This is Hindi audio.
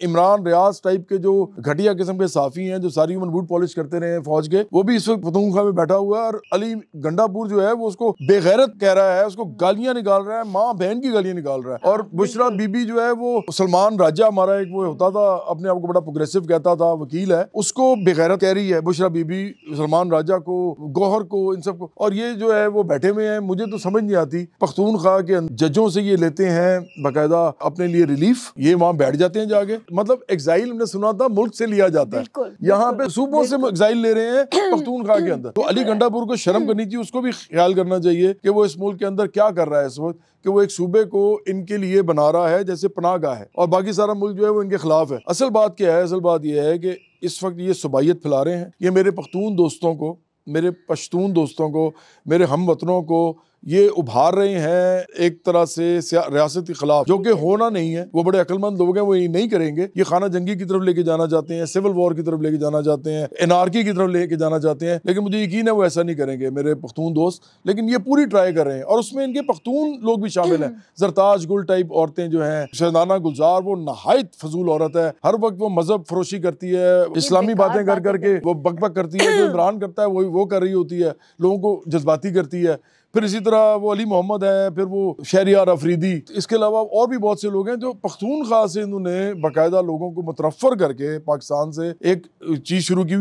इमरान रियाज टाइप के जो घटिया किस्म के साफी हैं जो सारी उम्र बूट पॉलिश करते रहे हैं फौज के, वो भी इस वक्त पख्तूनख्वा में बैठा हुआ है और अली गंडापुर जो है वो उसको बेगैरत कह रहा है, उसको गालियां निकाल रहा है, माँ बहन की गालियां निकाल रहा है। और बुशरा बीबी जो है वो सलमान राजा, हमारा एक वो होता था अपने आप को बड़ा प्रोग्रेसिव कहता था, वकील है, उसको बेगैरत कह रही है बुशरा बीबी, सलमान राजा को, गौहर को, इन सबको। और ये जो है वो बैठे हुए हैं, मुझे तो समझ नहीं आती, पख्तूनख्वा के जजों से ये लेते हैं बाकायदा अपने लिए रिलीफ, ये वहां बैठ जाते हैं जाके। मतलब एग्जाइल हमने सुना था मुल्क से लिया जाता है, यहाँ पे सूबों से एग्जाइल ले रहे हैं पख्तूनख्वा के अंदर। तो अली गंडापुर को शर्म करनी चाहिए, उसको भी ख्याल करना चाहिए कि वो इस मुल्क के अंदर क्या कर रहा है इस वक्त, कि वो एक सूबे को इनके लिए बना रहा है जैसे पनाहगाह है, और बाकी सारा मुल्क जो है वो इनके खिलाफ है। असल बात क्या है? असल बात यह है कि इस वक्त ये सुबाइयत फैला रहे हैं, ये मेरे पख्तून दोस्तों को, मेरे पश्तून दोस्तों को, मेरे हम वतनों को ये उभार रहे हैं एक तरह से रियासत के खिलाफ, जो कि होना नहीं है। वो बड़े अक्लमंद लोग हैं, वो ये नहीं करेंगे। ये खाना जंगी की तरफ लेके जाना चाहते हैं, सिविल वॉर की तरफ लेके जाना चाहते हैं, एनार्की की तरफ लेके जाना चाहते हैं, लेकिन मुझे यकीन है वो ऐसा नहीं करेंगे मेरे पख्तून दोस्त। लेकिन ये पूरी ट्राई कर रहे हैं और उसमें इनके पख्तून लोग भी शामिल हैं। जरताज गुल टाइप औरतें जो हैं, शहजाना गुलजार, वो नहायत फजूल औरत है, हर वक्त वो मजहब फरोशी करती है, इस्लामी बातें कर करके वो बकबक करती है, जो इमरान करता है वो कर रही होती है, लोगों को जज्बाती करती है। फिर इसी तरह वो अली मोहम्मद है, फिर वो शहरियार अफरीदी, इसके अलावा और भी बहुत से लोग हैं जो पख्तूनख्वा से इन्होंने बाकायदा लोगों को मुतरफ़्फ़र करके पाकिस्तान से एक चीज़ शुरू की हुई है।